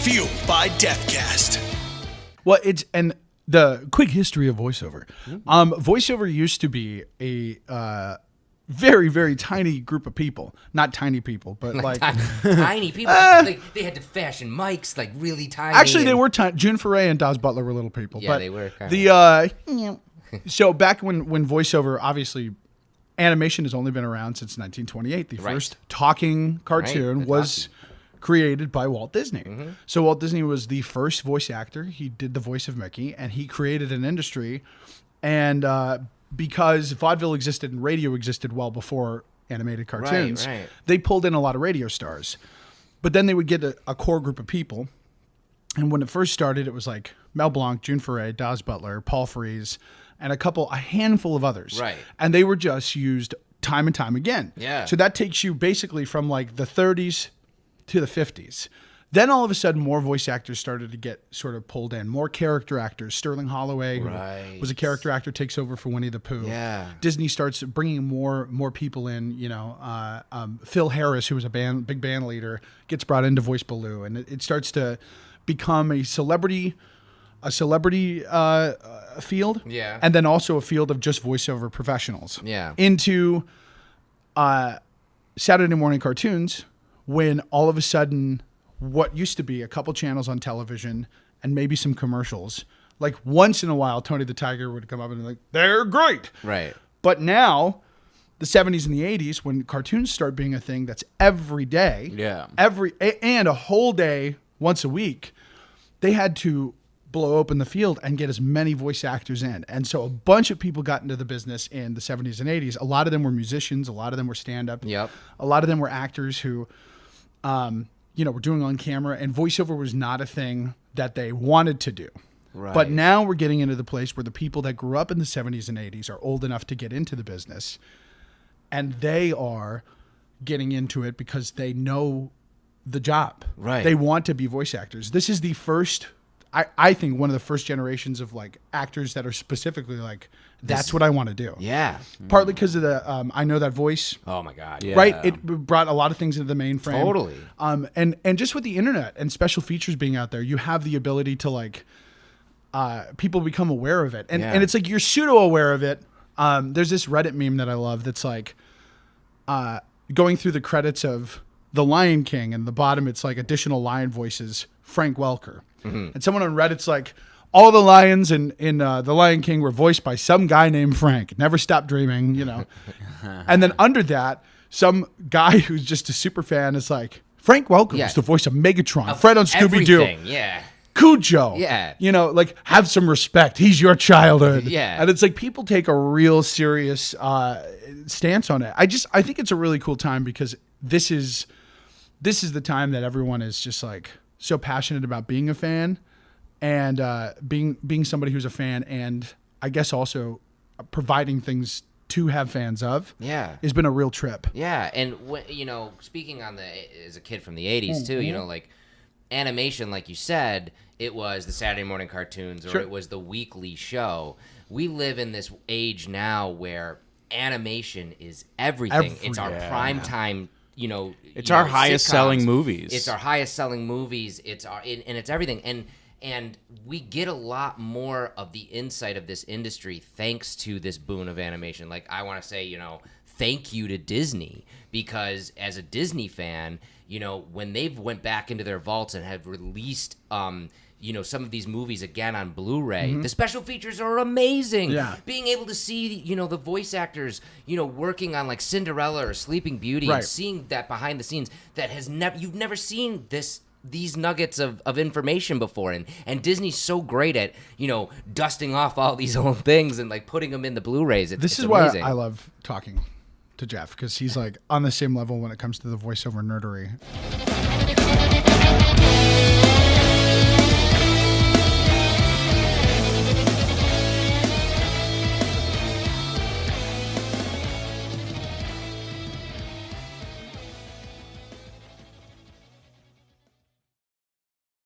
Fueled by Deathcast. Well, and the quick history of voiceover. Voiceover used to be a very, very tiny group of people. Not tiny people, but like tiny people. Like they had to fashion mics, like really tiny. Actually, they were tiny. June Foray and Daz Butler were little people. Yeah, but they were. So back when voiceover, obviously, animation has only been around since 1928. The first talking cartoon was created by Walt Disney. So Walt Disney was the first voice actor. He did the voice of Mickey, and he created an industry. And because vaudeville existed and radio existed well before animated cartoons, they pulled in a lot of radio stars. But then they would get a core group of people. And when it first started, it was like Mel Blanc, June Foray, Daz Butler, Paul Frees, and a handful of others. Right. And they were just used time and time again. Yeah. So that takes you basically from like the 30s to the 50s. Then all of a sudden, more voice actors started to get sort of pulled in. More character actors. Sterling Holloway, who was a character actor, takes over for Winnie the Pooh. Yeah. Disney starts bringing more people in. You know, Phil Harris, who was a big band leader, gets brought in to voice Baloo, and it starts to become a celebrity field. Yeah. And then also a field of just voiceover professionals. Yeah. Into Saturday morning cartoons, when all of a sudden what used to be a couple channels on television and maybe some commercials, like once in a while Tony the Tiger would come up and be like, they're great. Right. But now, the 70s and the 80s, when cartoons start being a thing that's every day, and a whole day once a week, they had to blow open the field and get as many voice actors in. And so a bunch of people got into the business in the 70s and 80s. A lot of them were musicians. A lot of them were stand-up. Yep. A lot of them were actors who, were doing on camera. And voiceover was not a thing that they wanted to do. Right. But now we're getting into the place where the people that grew up in the 70s and 80s are old enough to get into the business. And they are getting into it because they know the job. Right. They want to be voice actors. This is the first... I think one of the first generations of like actors that are specifically like, that's what I want to do. Yeah. Partly because of the I Know That Voice. Oh my God. Yeah. Right. It brought a lot of things into the mainframe. Totally. And just with the internet and special features being out there, you have the ability to like people become aware of it. And it's like you're pseudo aware of it. There's this Reddit meme that I love that's like going through the credits of The Lion King, and the bottom it's like additional lion voices, Frank Welker. And someone on Reddit's like, all the lions in The Lion King were voiced by some guy named Frank. Never stop dreaming, you know. And then under that, some guy who's just a super fan is like, Frank Welker was the voice of Megatron, Fred on Scooby-Doo. Yeah. Cujo. Yeah. You know, like, have some respect. He's your childhood. Yeah. And it's like people take a real serious stance on it. I think it's a really cool time because this is the time that everyone is just like so passionate about being a fan and being somebody who's a fan, and I guess also providing things to have fans of. Yeah. Has been a real trip. Yeah. And speaking on as a kid from the 80s too, like animation, like you said, it was the Saturday morning cartoons or it was the weekly show. We live in this age now where animation is everything. It's our prime time. It's our highest selling movies. It's our highest selling movies. It's everything. And we get a lot more of the insight of this industry thanks to this boon of animation. Like, I want to say, thank you to Disney, because as a Disney fan, when they've went back into their vaults and have released some of these movies again on Blu-ray, the special features are amazing. Yeah. Being able to see, the voice actors, working on like Cinderella or Sleeping Beauty, and seeing that behind the scenes that you've never seen these nuggets of information before. And Disney's so great at, dusting off all these old things and like putting them in the Blu-rays. This is amazing. why I love talking to Jeff, because he's like on the same level when it comes to the voiceover nerdery.